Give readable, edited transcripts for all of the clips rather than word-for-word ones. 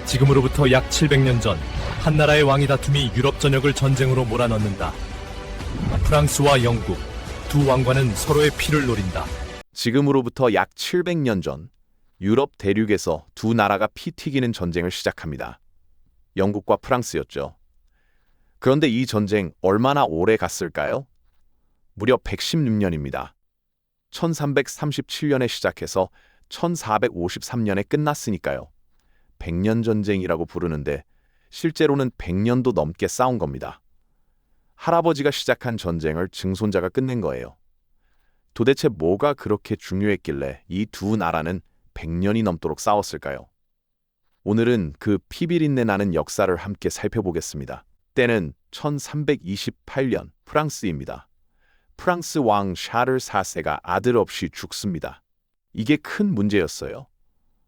지금으로부터 약 700년 전 한나라의 왕이 다툼이 유럽 전역을 전쟁으로 몰아넣는다. 프랑스와 영국 두 왕과는 서로의 피를 노린다. 지금으로부터 약 700년 전 유럽 대륙에서 두 나라가 피 튀기는 전쟁을 시작합니다. 영국과 프랑스였죠. 그런데 이 전쟁 얼마나 오래 갔을까요? 무려 116년입니다. 1337년에 시작해서 1453년에 끝났으니까요. 100년 전쟁이라고 부르는데 실제로는 100년도 넘게 싸운 겁니다. 할아버지가 시작한 전쟁을 증손자가 끝낸 거예요. 도대체 뭐가 그렇게 중요했길래 이 두 나라는 100년이 넘도록 싸웠을까요? 오늘은 그 피비린내 나는 역사를 함께 살펴보겠습니다. 때는 1328년 프랑스입니다. 프랑스 왕 샤를 4세가 아들 없이 죽습니다. 이게 큰 문제였어요.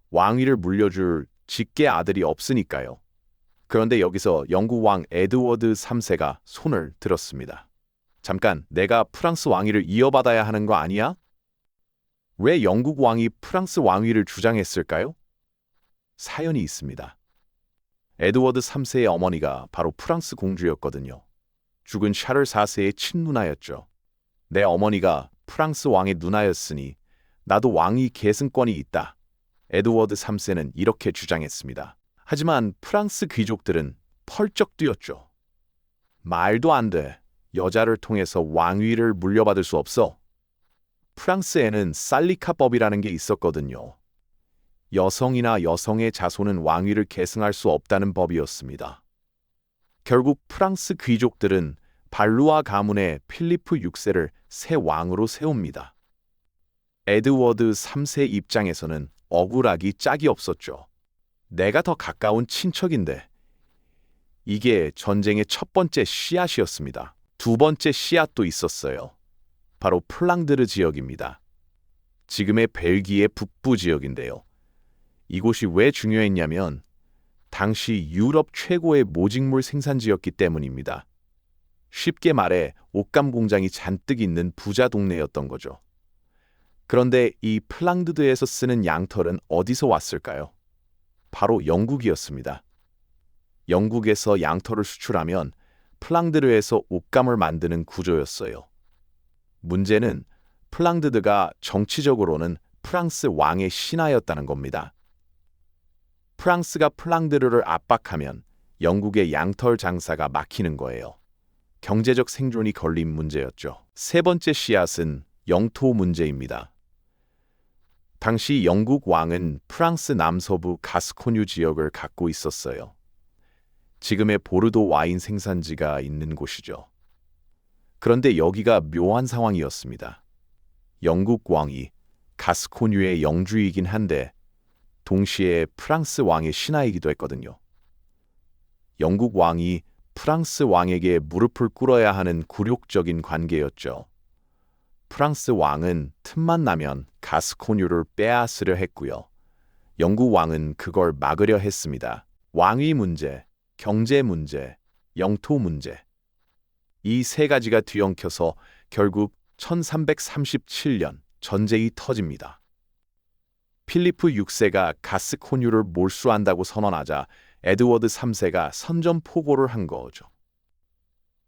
왕위를 물려줄 직계 아들이 없으니까요. 그런데 여기서 영국 왕 에드워드 3세가 손을 들었습니다. 잠깐, 내가 프랑스 왕위를 이어받아야 하는 거 아니야? 왜 영국 왕이 프랑스 왕위를 주장했을까요? 사연이 있습니다. 에드워드 3세의 어머니가 바로 프랑스 공주였거든요. 죽은 샤를 4세의 친누나였죠. 내 어머니가 프랑스 왕의 누나였으니 나도 왕위 계승권이 있다. 에드워드 3세는 이렇게 주장했습니다. 하지만 프랑스 귀족들은 펄쩍 뛰었죠. 말도 안 돼. 여자를 통해서 왕위를 물려받을 수 없어. 프랑스에는 살리카법이라는 게 있었거든요. 여성이나 여성의 자손은 왕위를 계승할 수 없다는 법이었습니다. 결국 프랑스 귀족들은 발루아 가문의 필리프 6세를 새 왕으로 세웁니다. 에드워드 3세 입장에서는 억울하기 짝이 없었죠. 내가 더 가까운 친척인데. 이게 전쟁의 첫 번째 씨앗이었습니다. 두 번째 씨앗도 있었어요. 바로 플랑드르 지역입니다. 지금의 벨기에 북부 지역인데요. 이곳이 왜 중요했냐면 당시 유럽 최고의 모직물 생산지였기 때문입니다. 쉽게 말해 옷감 공장이 잔뜩 있는 부자 동네였던 거죠. 그런데 이 플랑드르에서 쓰는 양털은 어디서 왔을까요? 바로 영국이었습니다. 영국에서 양털을 수출하면 플랑드르에서 옷감을 만드는 구조였어요. 문제는 플랑드르가 정치적으로는 프랑스 왕의 신하였다는 겁니다. 프랑스가 플랑드르를 압박하면 영국의 양털 장사가 막히는 거예요. 경제적 생존이 걸린 문제였죠. 세 번째 씨앗은 영토 문제입니다. 당시 영국 왕은 프랑스 남서부 가스코뉴 지역을 갖고 있었어요. 지금의 보르도 와인 생산지가 있는 곳이죠. 그런데 여기가 묘한 상황이었습니다. 영국 왕이 가스코뉴의 영주이긴 한데 동시에 프랑스 왕의 신하이기도 했거든요. 영국 왕이 프랑스 왕에게 무릎을 꿇어야 하는 굴욕적인 관계였죠. 프랑스 왕은 틈만 나면 가스코뉴를 빼앗으려 했고요. 영국 왕은 그걸 막으려 했습니다. 왕위 문제, 경제 문제, 영토 문제. 이 세 가지가 뒤엉켜서 결국 1337년 전쟁이 터집니다. 필리프 6세가 가스코뉴를 몰수한다고 선언하자 에드워드 3세가 선전포고를 한 거죠.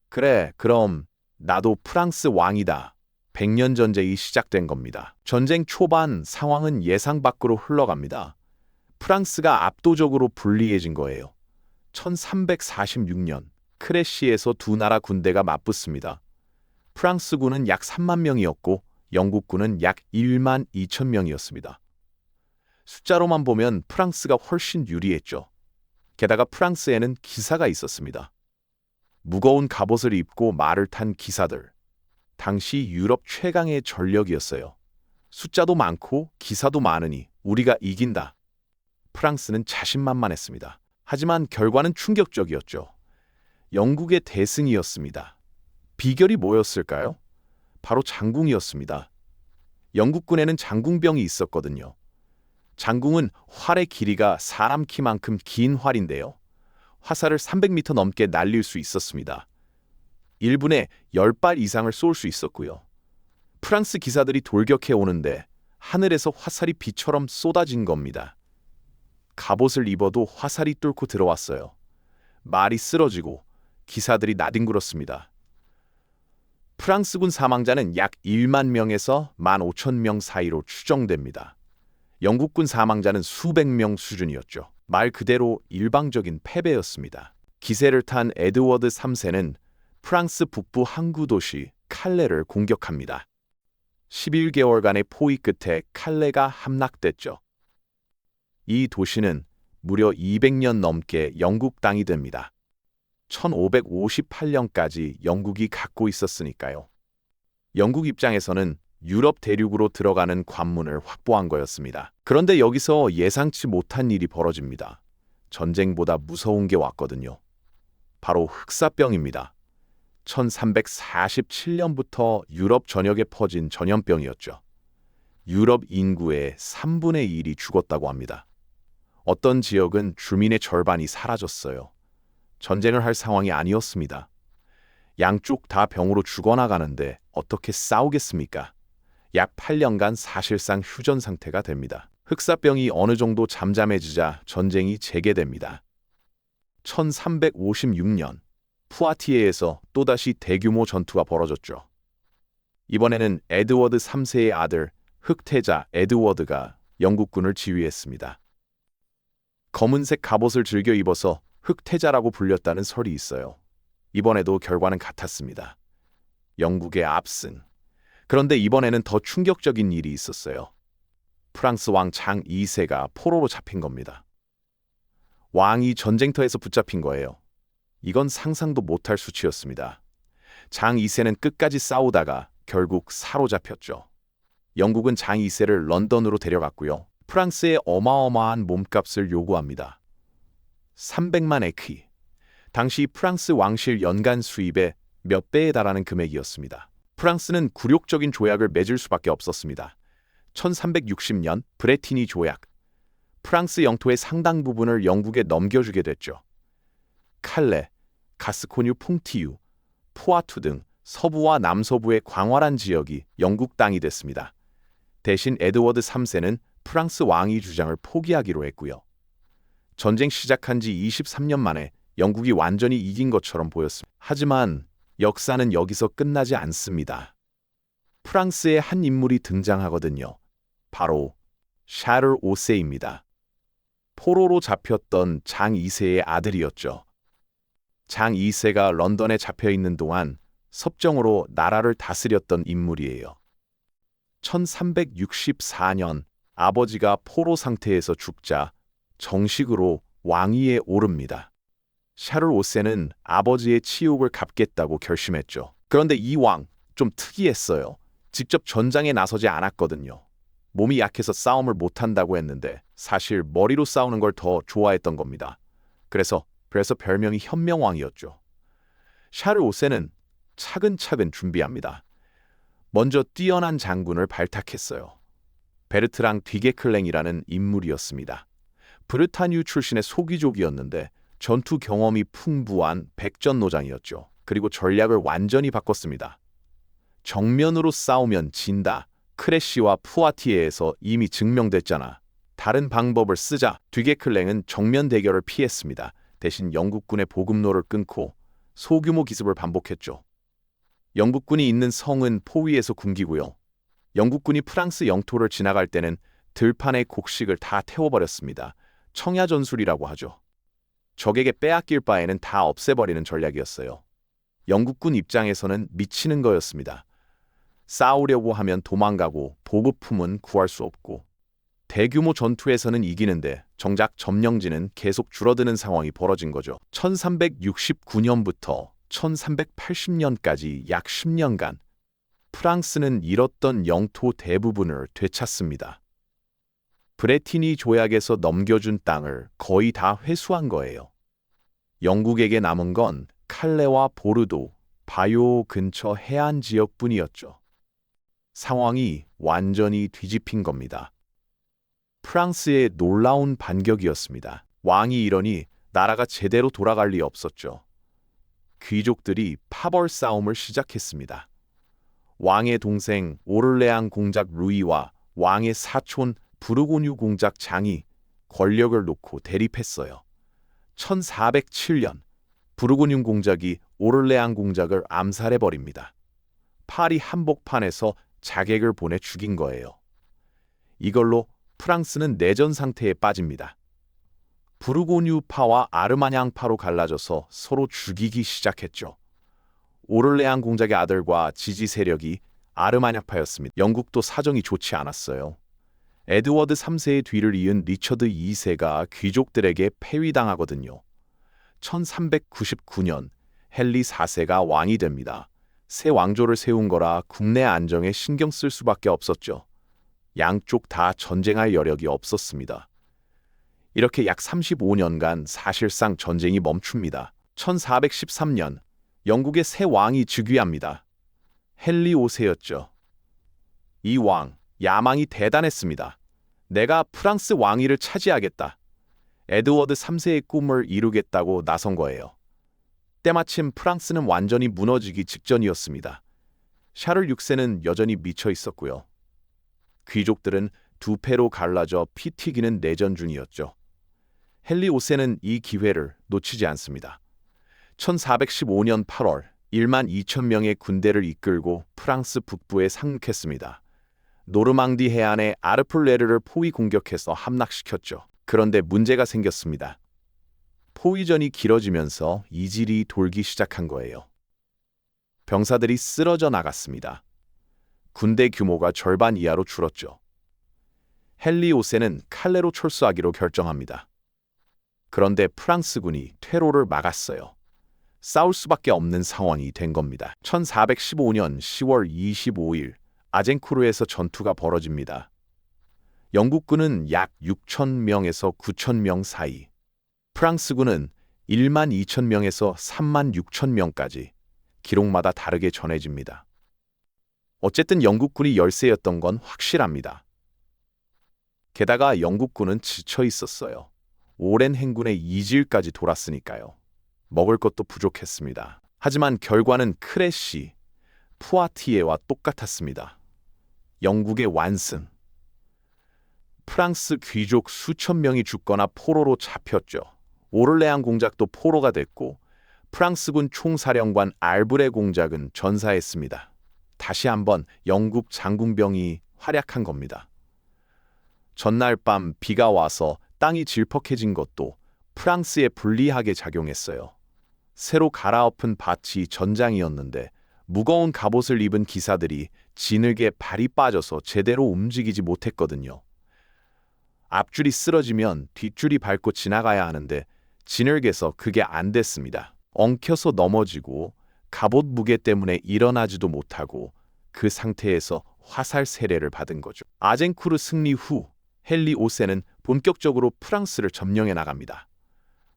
그래, 그럼 나도 프랑스 왕이다. 100년 전쟁이 시작된 겁니다. 전쟁 초반 상황은 예상 밖으로 흘러갑니다. 프랑스가 압도적으로 불리해진 거예요. 1346년 크레시에서 두 나라 군대가 맞붙습니다. 프랑스군은 약 3만 명이었고 영국군은 약 1만 2천 명이었습니다. 숫자로만 보면 프랑스가 훨씬 유리했죠. 게다가 프랑스에는 기사가 있었습니다. 무거운 갑옷을 입고 말을 탄 기사들. 당시 유럽 최강의 전력이었어요. 숫자도 많고 기사도 많으니 우리가 이긴다. 프랑스는 자신만만했습니다. 하지만 결과는 충격적이었죠. 영국의 대승이었습니다. 비결이 뭐였을까요? 바로 장궁이었습니다. 영국군에는 장궁병이 있었거든요. 장궁은 활의 길이가 사람 키만큼 긴 활인데요. 화살을 300m 넘게 날릴 수 있었습니다. 1분에 10발 이상을 쏠 수 있었고요. 프랑스 기사들이 돌격해 오는데 하늘에서 화살이 비처럼 쏟아진 겁니다. 갑옷을 입어도 화살이 뚫고 들어왔어요. 말이 쓰러지고 기사들이 나뒹굴었습니다. 프랑스군 사망자는 약 1만 명에서 15,000명 사이로 추정됩니다. 영국군 사망자는 수백 명 수준이었죠. 말 그대로 일방적인 패배였습니다. 기세를 탄 에드워드 3세는 프랑스 북부 항구 도시 칼레를 공격합니다. 11개월간의 포위 끝에 칼레가 함락됐죠. 이 도시는 무려 200년 넘게 영국 땅이 됩니다. 1558년까지 영국이 갖고 있었으니까요. 영국 입장에서는 유럽 대륙으로 들어가는 관문을 확보한 거였습니다. 그런데 여기서 예상치 못한 일이 벌어집니다. 전쟁보다 무서운 게 왔거든요. 바로 흑사병입니다. 1347년부터 유럽 전역에 퍼진 전염병이었죠. 유럽 인구의 3분의 1이 죽었다고 합니다. 어떤 지역은 주민의 절반이 사라졌어요. 전쟁을 할 상황이 아니었습니다. 양쪽 다 병으로 죽어나가는데 어떻게 싸우겠습니까? 약 8년간 사실상 휴전 상태가 됩니다. 흑사병이 어느 정도 잠잠해지자 전쟁이 재개됩니다. 1356년 푸아티에에서 또다시 대규모 전투가 벌어졌죠. 이번에는 에드워드 3세의 아들 흑태자 에드워드가 영국군을 지휘했습니다. 검은색 갑옷을 즐겨 입어서 흑태자라고 불렸다는 설이 있어요. 이번에도 결과는 같았습니다. 영국의 압승. 그런데 이번에는 더 충격적인 일이 있었어요. 프랑스 왕 장 2세가 포로로 잡힌 겁니다. 왕이 전쟁터에서 붙잡힌 거예요. 이건 상상도 못할 수치였습니다. 장 2세는 끝까지 싸우다가 결국 사로잡혔죠. 영국은 장 2세를 런던으로 데려갔고요. 프랑스의 어마어마한 몸값을 요구합니다. 300만 에크. 당시 프랑스 왕실 연간 수입의 몇 배에 달하는 금액이었습니다. 프랑스는 굴욕적인 조약을 맺을 수밖에 없었습니다. 1360년 브레티니 조약. 프랑스 영토의 상당 부분을 영국에 넘겨주게 됐죠. 칼레, 가스코뉴 퐁티유, 포아투 등 서부와 남서부의 광활한 지역이 영국 땅이 됐습니다. 대신 에드워드 3세는 프랑스 왕위 주장을 포기하기로 했고요. 전쟁 시작한 지 23년 만에 영국이 완전히 이긴 것처럼 보였습니다. 하지만 역사는 여기서 끝나지 않습니다. 프랑스의 한 인물이 등장하거든요. 바로 샤를 5세입니다. 포로로 잡혔던 장 2세의 아들이었죠. 장 2세가 런던에 잡혀있는 동안 섭정으로 나라를 다스렸던 인물이에요. 1364년 아버지가 포로 상태에서 죽자 정식으로 왕위에 오릅니다. 샤를 5세는 아버지의 치욕을 갚겠다고 결심했죠. 그런데 이 왕 좀 특이했어요. 직접 전장에 나서지 않았거든요. 몸이 약해서 싸움을 못한다고 했는데 사실 머리로 싸우는 걸 더 좋아했던 겁니다. 그래서 별명이 현명왕이었죠. 샤를 5세는 차근차근 준비합니다. 먼저 뛰어난 장군을 발탁했어요. 베르트랑 뒤게클랭이라는 인물이었습니다. 브르타뉴 출신의 소귀족이었는데 전투 경험이 풍부한 백전노장이었죠. 그리고 전략을 완전히 바꿨습니다. 정면으로 싸우면 진다. 크레시와 푸아티에에서 이미 증명됐잖아. 다른 방법을 쓰자 뒤게클랭은 정면 대결을 피했습니다. 대신 영국군의 보급로를 끊고 소규모 기습을 반복했죠. 영국군이 있는 성은 포위에서 굶기고요. 영국군이 프랑스 영토를 지나갈 때는 들판의 곡식을 다 태워버렸습니다. 청야전술이라고 하죠. 적에게 빼앗길 바에는 다 없애버리는 전략이었어요. 영국군 입장에서는 미치는 거였습니다. 싸우려고 하면 도망가고 보급품은 구할 수 없고 대규모 전투에서는 이기는데 정작 점령지는 계속 줄어드는 상황이 벌어진 거죠. 1369년부터 1380년까지 약 10년간 프랑스는 잃었던 영토 대부분을 되찾습니다. 브레티니 조약에서 넘겨준 땅을 거의 다 회수한 거예요. 영국에게 남은 건 칼레와 보르도, 바요 근처 해안 지역뿐이었죠. 상황이 완전히 뒤집힌 겁니다. 프랑스의 놀라운 반격이었습니다. 왕이 이러니 나라가 제대로 돌아갈 리 없었죠. 귀족들이 파벌 싸움을 시작했습니다. 왕의 동생 오를레앙 공작 루이와 왕의 사촌 부르고뉴 공작 장이 권력을 놓고 대립했어요. 1407년 부르고뉴 공작이 오를레앙 공작을 암살해버립니다. 파리 한복판에서 자객을 보내 죽인 거예요. 이걸로 프랑스는 내전 상태에 빠집니다. 부르고뉴파와 아르마냥파로 갈라져서 서로 죽이기 시작했죠. 오를레앙 공작의 아들과 지지 세력이 아르마냐파였습니다. 영국도 사정이 좋지 않았어요. 에드워드 3세의 뒤를 이은 리처드 2세가 귀족들에게 폐위당하거든요. 1399년 헨리 4세가 왕이 됩니다. 새 왕조를 세운 거라 국내 안정에 신경 쓸 수밖에 없었죠. 양쪽 다 전쟁할 여력이 없었습니다. 이렇게 약 35년간 사실상 전쟁이 멈춥니다. 1413년 영국의 새 왕이 즉위합니다. 헨리 5세였죠. 이 왕, 야망이 대단했습니다. 내가 프랑스 왕위를 차지하겠다. 에드워드 3세의 꿈을 이루겠다고 나선 거예요. 때마침 프랑스는 완전히 무너지기 직전이었습니다. 샤를 6세는 여전히 미쳐 있었고요. 귀족들은 두 패로 갈라져 피 튀기는 내전 중이었죠. 헨리 5세는 이 기회를 놓치지 않습니다. 1415년 8월 1만 2천 명의 군대를 이끌고 프랑스 북부에 상륙했습니다. 노르망디 해안의 아르플레르를 포위 공격해서 함락시켰죠. 그런데 문제가 생겼습니다. 포위전이 길어지면서 이질이 돌기 시작한 거예요. 병사들이 쓰러져 나갔습니다. 군대 규모가 절반 이하로 줄었죠. 헨리 5세는 칼레로 철수하기로 결정합니다. 그런데 프랑스군이 퇴로를 막았어요. 싸울 수밖에 없는 상황이 된 겁니다. 1415년 10월 25일 아젠쿠르에서 전투가 벌어집니다. 영국군은 약 6,000명에서 9,000명 사이, 프랑스군은 1만 2천 명에서 3만 6천 명까지 기록마다 다르게 전해집니다. 어쨌든 영국군이 열세였던 건 확실합니다. 게다가 영국군은 지쳐 있었어요. 오랜 행군의 이질까지 돌았으니까요. 먹을 것도 부족했습니다. 하지만 결과는 크레시, 푸아티에와 똑같았습니다. 영국의 완승. 프랑스 귀족 수천 명이 죽거나 포로로 잡혔죠. 오를레앙 공작도 포로가 됐고 프랑스군 총사령관 알브레 공작은 전사했습니다. 다시 한번 영국 장군병이 활약한 겁니다. 전날 밤 비가 와서 땅이 질퍽해진 것도 프랑스에 불리하게 작용했어요. 새로 갈아엎은 밭이 전장이었는데 무거운 갑옷을 입은 기사들이 진흙에 발이 빠져서 제대로 움직이지 못했거든요. 앞줄이 쓰러지면 뒷줄이 밟고 지나가야 하는데 진흙에서 그게 안 됐습니다. 엉켜서 넘어지고 갑옷 무게 때문에 일어나지도 못하고 그 상태에서 화살 세례를 받은 거죠. 아젠쿠르 승리 후 헨리 5세는 본격적으로 프랑스를 점령해 나갑니다.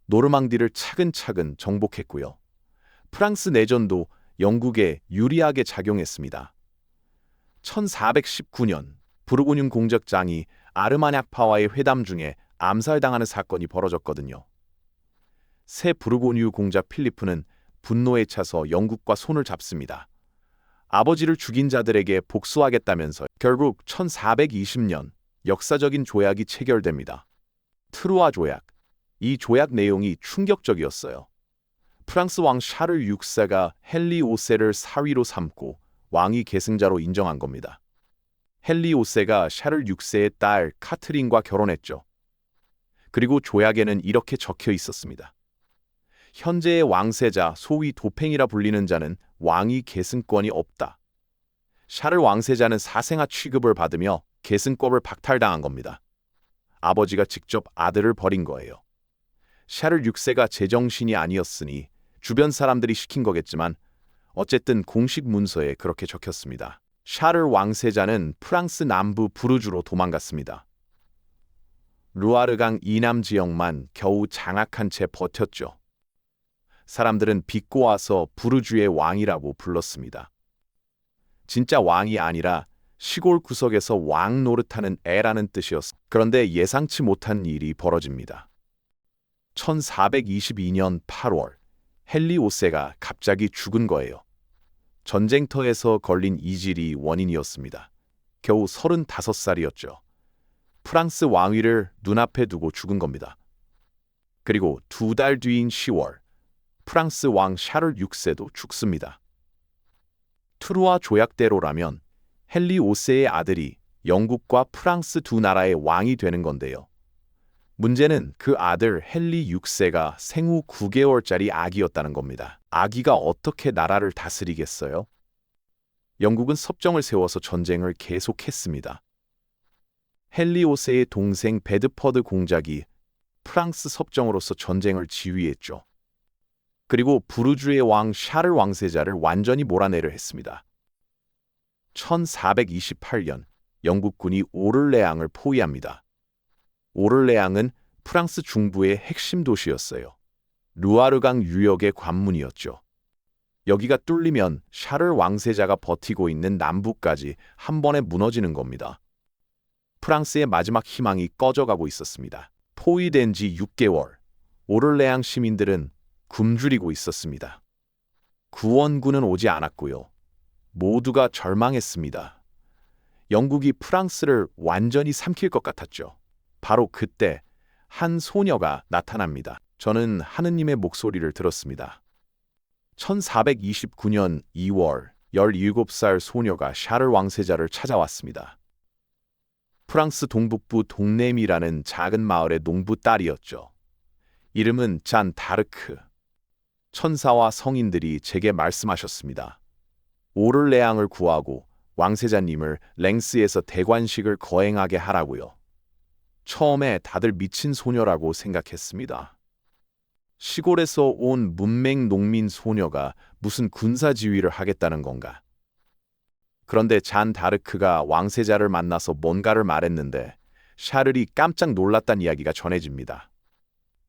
노르망디를 차근차근 정복했고요. 프랑스 내전도 영국에 유리하게 작용했습니다. 1419년 부르고뉴 공작장이 아르마냐파와의 회담 중에 암살당하는 사건이 벌어졌거든요. 새 부르고뉴 공작 필리프는 분노에 차서 영국과 손을 잡습니다. 아버지를 죽인 자들에게 복수하겠다면서 결국 1420년 역사적인 조약이 체결됩니다. 트루아 조약. 이 조약 내용이 충격적이었어요. 프랑스 왕 샤를 6세가 헨리 5세를 사위로 삼고 왕위 계승자로 인정한 겁니다. 헨리 5세가 샤를 6세의 딸 카트린과 결혼했죠. 그리고 조약에는 이렇게 적혀 있었습니다. 현재의 왕세자, 소위 도팽이라 불리는 자는 왕위 계승권이 없다. 샤를 왕세자는 사생아 취급을 받으며 계승법을 박탈당한 겁니다. 아버지가 직접 아들을 버린 거예요. 샤를 6세가 제정신이 아니었으니 주변 사람들이 시킨 거겠지만 어쨌든 공식 문서에 그렇게 적혔습니다. 샤를 왕세자는 프랑스 남부 부르주로 도망갔습니다. 루아르강 이남 지역만 겨우 장악한 채 버텼죠. 사람들은 비꼬아서 부르주의 왕이라고 불렀습니다. 진짜 왕이 아니라 시골 구석에서 왕 노릇하는 애라는 뜻이었어. 그런데 예상치 못한 일이 벌어집니다. 1422년 8월 헨리 5세가 갑자기 죽은 거예요. 전쟁터에서 걸린 이질이 원인이었습니다. 겨우 35살이었죠. 프랑스 왕위를 눈앞에 두고 죽은 겁니다. 그리고 2달 뒤인 10월, 프랑스 왕 샤를 6세도 죽습니다. 트루아 조약대로라면 헨리 5세의 아들이 영국과 프랑스 두 나라의 왕이 되는 건데요. 문제는 그 아들 헨리 6세가 생후 9개월짜리 아기였다는 겁니다. 아기가 어떻게 나라를 다스리겠어요? 영국은 섭정을 세워서 전쟁을 계속했습니다. 헨리 5세의 동생 베드퍼드 공작이 프랑스 섭정으로서 전쟁을 지휘했죠. 그리고 부르주의 왕 샤를 왕세자를 완전히 몰아내려 했습니다. 1428년 영국군이 오를레앙을 포위합니다. 오를레앙은 프랑스 중부의 핵심 도시였어요. 루아르강 유역의 관문이었죠. 여기가 뚫리면 샤를 왕세자가 버티고 있는 남부까지 한 번에 무너지는 겁니다. 프랑스의 마지막 희망이 꺼져가고 있었습니다. 포위된 지 6개월, 오를레앙 시민들은 굶주리고 있었습니다. 구원군은 오지 않았고요. 모두가 절망했습니다. 영국이 프랑스를 완전히 삼킬 것 같았죠. 바로 그때 한 소녀가 나타납니다. 저는 하느님의 목소리를 들었습니다. 1429년 2월 17살 소녀가 샤를 왕세자를 찾아왔습니다. 프랑스 동북부 동네미라는 작은 마을의 농부 딸이었죠. 이름은 잔 다르크. 천사와 성인들이 제게 말씀하셨습니다. 오를레앙을 구하고 왕세자님을 랭스에서 대관식을 거행하게 하라고요. 처음에 다들 미친 소녀라고 생각했습니다. 시골에서 온 문맹 농민 소녀가 무슨 군사 지휘를 하겠다는 건가? 그런데 잔 다르크가 왕세자를 만나서 뭔가를 말했는데 샤를이 깜짝 놀랐다는 이야기가 전해집니다.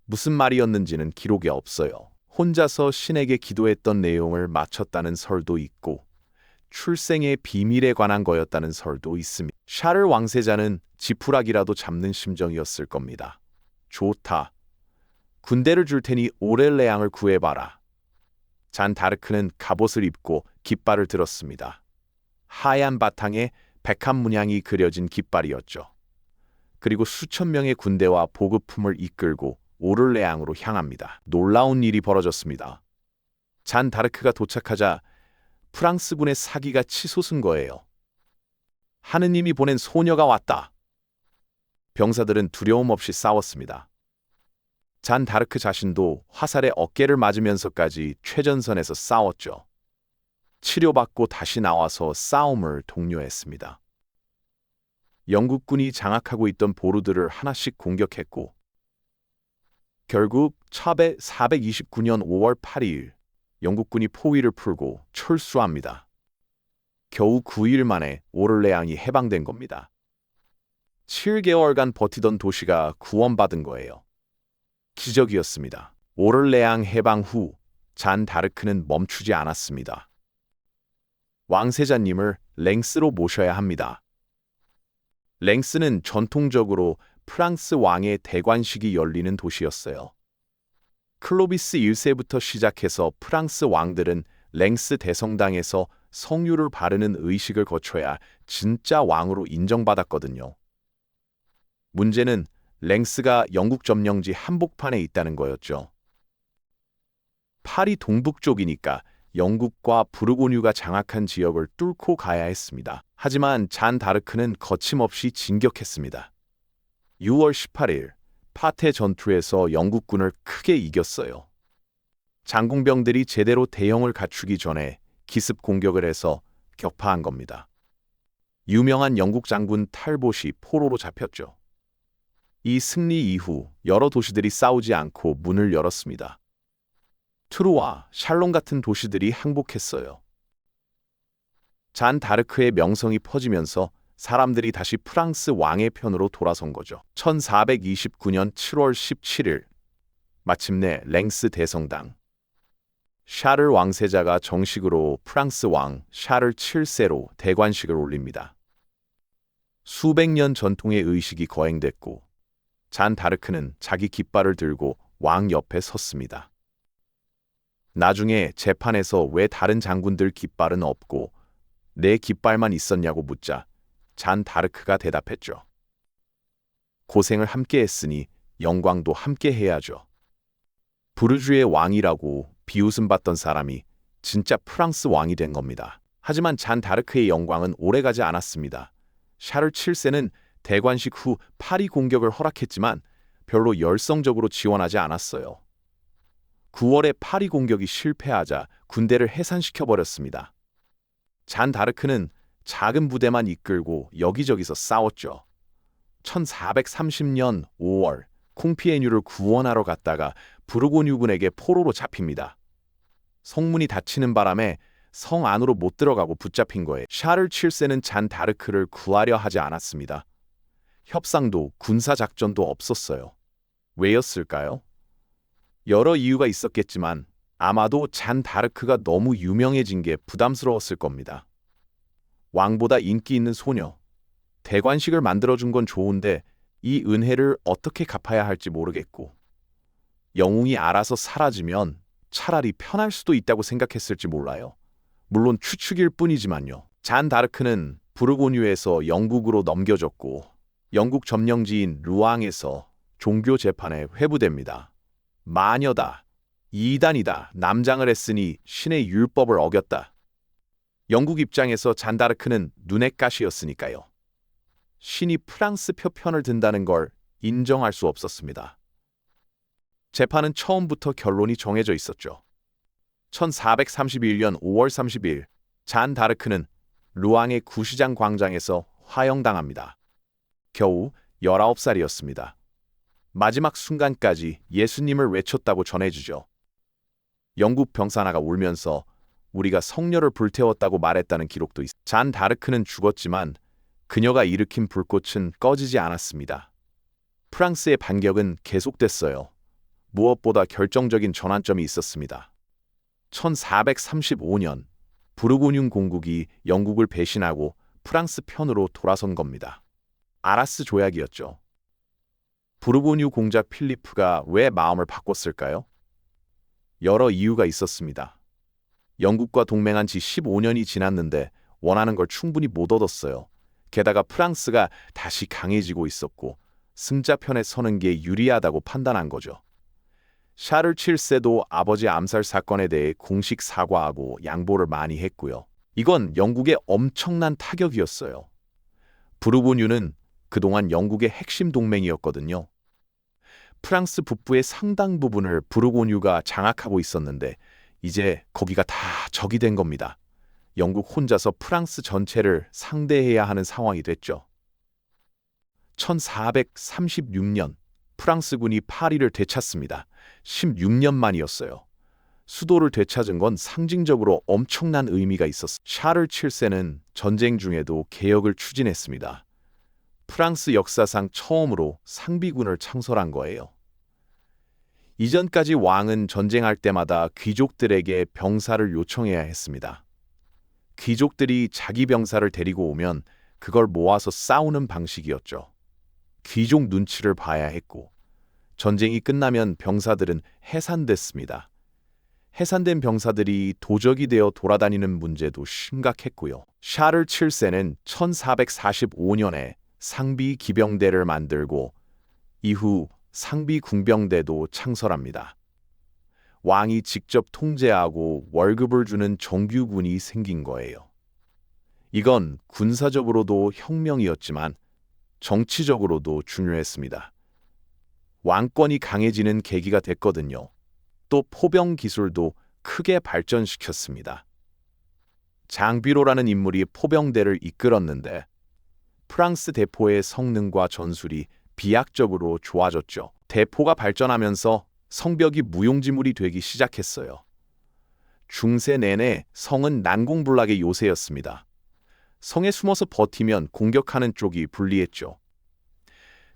무슨 말이었는지는 기록에 없어요. 혼자서 신에게 기도했던 내용을 맞췄다는 설도 있고 출생의 비밀에 관한 거였다는 설도 있습니다. 샤를 왕세자는 지푸라기라도 잡는 심정이었을 겁니다. 좋다. 군대를 줄 테니 오렐레앙을 구해봐라. 잔 다르크는 갑옷을 입고 깃발을 들었습니다. 하얀 바탕에 백합 문양이 그려진 깃발이었죠. 그리고 수천 명의 군대와 보급품을 이끌고 오를레앙으로 향합니다. 놀라운 일이 벌어졌습니다. 잔 다르크가 도착하자 프랑스군의 사기가 치솟은 거예요. 하느님이 보낸 소녀가 왔다. 병사들은 두려움 없이 싸웠습니다. 잔 다르크 자신도 화살에 어깨를 맞으면서까지 최전선에서 싸웠죠. 치료받고 다시 나와서 싸움을 독려했습니다. 영국군이 장악하고 있던 보루들을 하나씩 공격했고 결국 1429년 5월 8일 영국군이 포위를 풀고 철수합니다. 겨우 9일 만에 오를레앙이 해방된 겁니다. 7개월간 버티던 도시가 구원받은 거예요. 기적이었습니다. 오를레앙 해방 후 잔 다르크는 멈추지 않았습니다. 왕세자님을 랭스로 모셔야 합니다. 랭스는 전통적으로 프랑스 왕의 대관식이 열리는 도시였어요. 클로비스 1세부터 시작해서 프랑스 왕들은 랭스 대성당에서 성유를 바르는 의식을 거쳐야 진짜 왕으로 인정받았거든요. 문제는 랭스가 영국 점령지 한복판에 있다는 거였죠. 파리 동북쪽이니까 영국과 부르고뉴가 장악한 지역을 뚫고 가야 했습니다. 하지만 잔 다르크는 거침없이 진격했습니다. 6월 18일 파테 전투에서 영국군을 크게 이겼어요. 장궁병들이 제대로 대형을 갖추기 전에 기습 공격을 해서 격파한 겁니다. 유명한 영국 장군 탈봇이 포로로 잡혔죠. 이 승리 이후 여러 도시들이 싸우지 않고 문을 열었습니다. 트루와 샬론 같은 도시들이 항복했어요. 잔 다르크의 명성이 퍼지면서 사람들이 다시 프랑스 왕의 편으로 돌아선 거죠. 1429년 7월 17일 마침내 랭스 대성당 샤를 왕세자가 정식으로 프랑스 왕 샤를 7세로 대관식을 올립니다. 수백 년 전통의 의식이 거행됐고 잔 다르크는 자기 깃발을 들고 왕 옆에 섰습니다. 나중에 재판에서 왜 다른 장군들 깃발은 없고 내 깃발만 있었냐고 묻자 잔 다르크가 대답했죠. 고생을 함께 했으니 영광도 함께 해야죠. 부르주의 왕이라고 비웃음 받던 사람이 진짜 프랑스 왕이 된 겁니다. 하지만 잔 다르크의 영광은 오래가지 않았습니다. 샤를 7세는 대관식 후 파리 공격을 허락했지만 별로 열성적으로 지원하지 않았어요. 9월에 파리 공격이 실패하자 군대를 해산시켜버렸습니다. 잔 다르크는 작은 부대만 이끌고 여기저기서 싸웠죠. 1430년 5월 콩피에뉴를 구원하러 갔다가 부르고뉴군에게 포로로 잡힙니다. 성문이 닫히는 바람에 성 안으로 못 들어가고 붙잡힌 거예요. 샤를 7세는 잔 다르크를 구하려 하지 않았습니다. 협상도 군사작전도 없었어요. 왜였을까요? 여러 이유가 있었겠지만 아마도 잔 다르크가 너무 유명해진 게 부담스러웠을 겁니다. 왕보다 인기 있는 소녀, 대관식을 만들어준 건 좋은데 이 은혜를 어떻게 갚아야 할지 모르겠고 영웅이 알아서 사라지면 차라리 편할 수도 있다고 생각했을지 몰라요. 물론 추측일 뿐이지만요. 잔 다르크는 부르고뉴에서 영국으로 넘겨졌고 영국 점령지인 루앙에서 종교 재판에 회부됩니다. 마녀다, 이단이다, 남장을 했으니 신의 율법을 어겼다. 영국 입장에서 잔 다르크는 눈엣 가시였으니까요. 신이 프랑스 표편을 든다는 걸 인정할 수 없었습니다. 재판은 처음부터 결론이 정해져 있었죠. 1431년 5월 30일 잔 다르크는 루앙의 구시장 광장에서 화형당합니다. 겨우 19살이었습니다. 마지막 순간까지 예수님을 외쳤다고 전해주죠. 영국 병사나가 울면서 우리가 성녀를 불태웠다고 말했다는 기록도 있습니다. 잔 다르크는 죽었지만 그녀가 일으킨 불꽃은 꺼지지 않았습니다. 프랑스의 반격은 계속됐어요. 무엇보다 결정적인 전환점이 있었습니다. 1435년 부르고뉴 공국이 영국을 배신하고 프랑스 편으로 돌아선 겁니다. 아라스 조약이었죠. 부르고뉴 공자 필리프가 왜 마음을 바꿨을까요? 여러 이유가 있었습니다. 영국과 동맹한 지 15년이 지났는데 원하는 걸 충분히 못 얻었어요. 게다가 프랑스가 다시 강해지고 있었고 승자편에 서는 게 유리하다고 판단한 거죠. 샤를 7세도 아버지 암살 사건에 대해 공식 사과하고 양보를 많이 했고요. 이건 영국의 엄청난 타격이었어요. 부르고뉴는 그동안 영국의 핵심 동맹이었거든요. 프랑스 북부의 상당 부분을 부르고뉴가 장악하고 있었는데 이제 거기가 다 적이 된 겁니다. 영국 혼자서 프랑스 전체를 상대해야 하는 상황이 됐죠. 1436년 프랑스군이 파리를 되찾습니다. 16년 만이었어요. 수도를 되찾은 건 상징적으로 엄청난 의미가 있었어요. 샤를 7세는 전쟁 중에도 개혁을 추진했습니다. 프랑스 역사상 처음으로 상비군을 창설한 거예요. 이전까지 왕은 전쟁할 때마다 귀족들에게 병사를 요청해야 했습니다. 귀족들이 자기 병사를 데리고 오면 그걸 모아서 싸우는 방식이었죠. 귀족 눈치를 봐야 했고 전쟁이 끝나면 병사들은 해산됐습니다. 해산된 병사들이 도적이 되어 돌아다니는 문제도 심각했고요. 샤를 7세는 1445년에 상비 기병대를 만들고 이후 상비 궁병대도 창설합니다. 왕이 직접 통제하고 월급을 주는 정규군이 생긴 거예요. 이건 군사적으로도 혁명이었지만 정치적으로도 중요했습니다. 왕권이 강해지는 계기가 됐거든요. 또 포병 기술도 크게 발전시켰습니다. 장비로라는 인물이 포병대를 이끌었는데 프랑스 대포의 성능과 전술이 비약적으로 좋아졌죠. 대포가 발전하면서 성벽이 무용지물이 되기 시작했어요. 중세 내내 성은 난공불락의 요새였습니다. 성에 숨어서 버티면 공격하는 쪽이 불리했죠.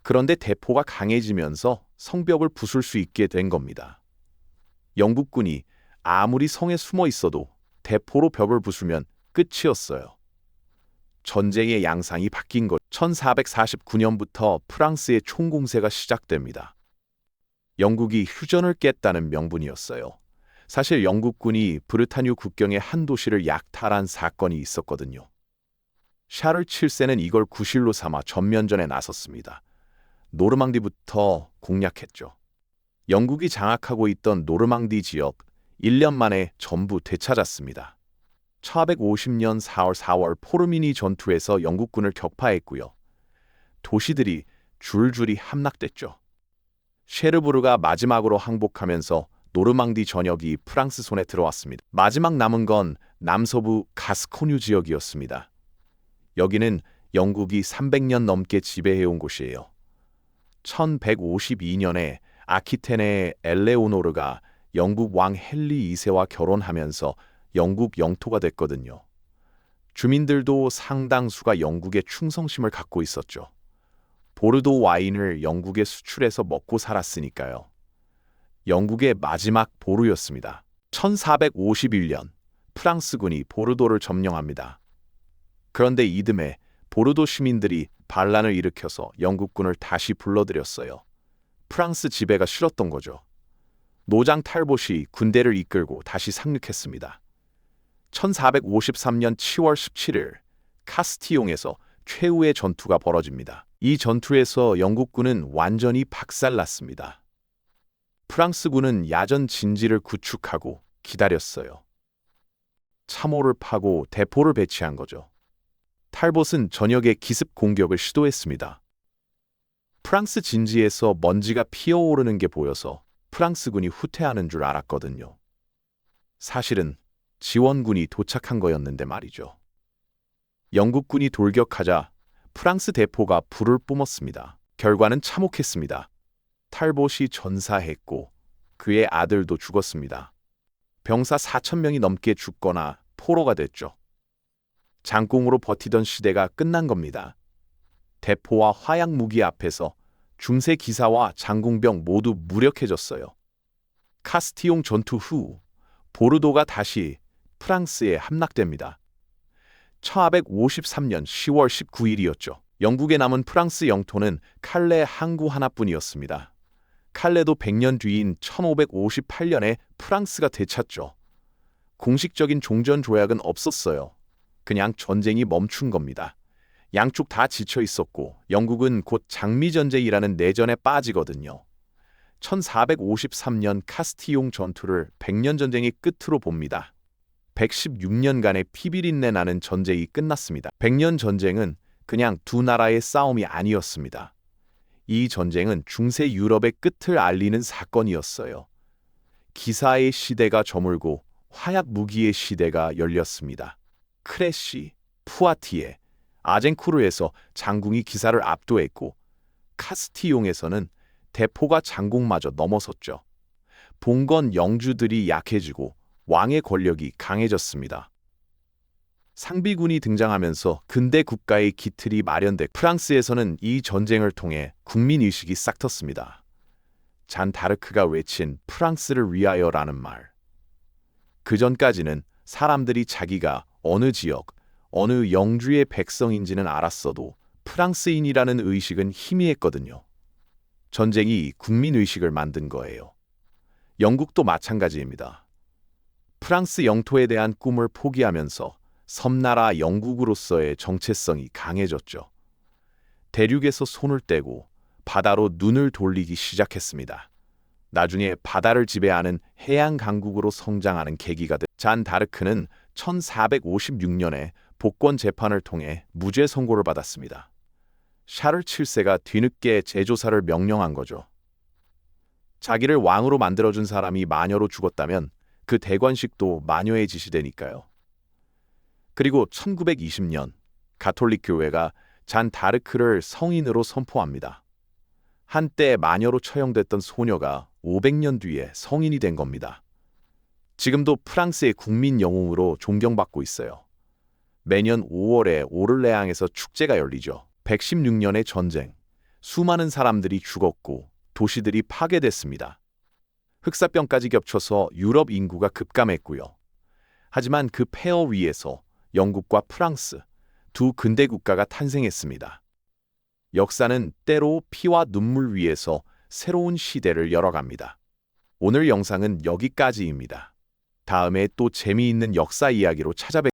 그런데 대포가 강해지면서 성벽을 부술 수 있게 된 겁니다. 영국군이 아무리 성에 숨어 있어도 대포로 벽을 부수면 끝이었어요. 전쟁의 양상이 바뀐 것. 1449년부터 프랑스의 총공세가 시작됩니다. 영국이 휴전을 깼다는 명분이었어요. 사실 영국군이 브르타뉴 국경의 한 도시를 약탈한 사건이 있었거든요. 샤를 7세는 이걸 구실로 삼아 전면전에 나섰습니다. 노르망디부터 공략했죠. 영국이 장악하고 있던 노르망디 지역 1년 만에 전부 되찾았습니다. 1450년 4월 포르미니 전투에서 영국군을 격파했고요. 도시들이 줄줄이 함락됐죠. 셰르부르가 마지막으로 항복하면서 노르망디 전역이 프랑스 손에 들어왔습니다. 마지막 남은 건 남서부 가스코뉴 지역이었습니다. 여기는 영국이 300년 넘게 지배해온 곳이에요. 1152년에 아키테네의 엘레오노르가 영국 왕 헨리 2세와 결혼하면서 영국 영토가 됐거든요. 주민들도 상당수가 영국의 충성심을 갖고 있었죠. 보르도 와인을 영국에 수출해서 먹고 살았으니까요. 영국의 마지막 보루였습니다. 1451년 프랑스군이 보르도를 점령합니다. 그런데 이듬해 보르도 시민들이 반란을 일으켜서 영국군을 다시 불러들였어요. 프랑스 지배가 싫었던 거죠. 노장 탈봇이 군대를 이끌고 다시 상륙했습니다. 1453년 10월 17일 카스티용에서 최후의 전투가 벌어집니다. 이 전투에서 영국군은 완전히 박살났습니다. 프랑스군은 야전 진지를 구축하고 기다렸어요. 참호를 파고 대포를 배치한 거죠. 탈봇은 전역에 기습 공격을 시도했습니다. 프랑스 진지에서 먼지가 피어오르는 게 보여서 프랑스군이 후퇴하는 줄 알았거든요. 사실은 지원군이 도착한 거였는데 말이죠. 영국군이 돌격하자 프랑스 대포가 불을 뿜었습니다. 결과는 참혹했습니다. 탈봇이 전사했고 그의 아들도 죽었습니다. 병사 4,000명이 넘게 죽거나 포로가 됐죠. 장공으로 버티던 시대가 끝난 겁니다. 대포와 화약 무기 앞에서 중세 기사와 장궁병 모두 무력해졌어요. 카스티용 전투 후 보르도가 다시 프랑스에 함락됩니다. 1453년 10월 19일이었죠. 영국에 남은 프랑스 영토는 칼레 항구 하나뿐이었습니다. 칼레도 100년 뒤인 1558년에 프랑스가 되찾죠. 공식적인 종전 조약은 없었어요. 그냥 전쟁이 멈춘 겁니다. 양쪽 다 지쳐 있었고 영국은 곧 장미전쟁이라는 내전에 빠지거든요. 1453년 카스티용 전투를 100년 전쟁의 끝으로 봅니다. 116년간의 피비린내 나는 전쟁이 끝났습니다. 100년 전쟁은 그냥 두 나라의 싸움이 아니었습니다. 이 전쟁은 중세 유럽의 끝을 알리는 사건이었어요. 기사의 시대가 저물고 화약 무기의 시대가 열렸습니다. 크레시, 푸아티에, 아젠쿠르에서 장궁이 기사를 압도했고 카스티용에서는 대포가 장궁마저 넘어섰죠. 봉건 영주들이 약해지고 왕의 권력이 강해졌습니다. 상비군이 등장하면서 근대 국가의 기틀이 마련됐고 프랑스에서는 이 전쟁을 통해 국민의식이 싹텄습니다. 잔 다르크가 외친 프랑스를 위하여라는 말. 그전까지는 사람들이 자기가 어느 지역, 어느 영주의 백성인지는 알았어도 프랑스인이라는 의식은 희미했거든요. 전쟁이 국민의식을 만든 거예요. 영국도 마찬가지입니다. 프랑스 영토에 대한 꿈을 포기하면서 섬나라 영국으로서의 정체성이 강해졌죠. 대륙에서 손을 떼고 바다로 눈을 돌리기 시작했습니다. 나중에 바다를 지배하는 해양 강국으로 성장하는 계기가 된 잔 다르크는 1456년에 복권 재판을 통해 무죄 선고를 받았습니다. 샤를 7세가 뒤늦게 재조사를 명령한 거죠. 자기를 왕으로 만들어준 사람이 마녀로 죽었다면 그 대관식도 마녀의 짓이 되니까요. 그리고 1920년 가톨릭 교회가 잔 다르크를 성인으로 선포합니다. 한때 마녀로 처형됐던 소녀가 500년 뒤에 성인이 된 겁니다. 지금도 프랑스의 국민 영웅으로 존경받고 있어요. 매년 5월에 오를레앙에서 축제가 열리죠. 116년의 전쟁, 수많은 사람들이 죽었고 도시들이 파괴됐습니다. 흑사병까지 겹쳐서 유럽 인구가 급감했고요. 하지만 그 폐허 위에서 영국과 프랑스, 두 근대 국가가 탄생했습니다. 역사는 때로 피와 눈물 위에서 새로운 시대를 열어갑니다. 오늘 영상은 여기까지입니다. 다음에 또 재미있는 역사 이야기로 찾아뵙겠습니다.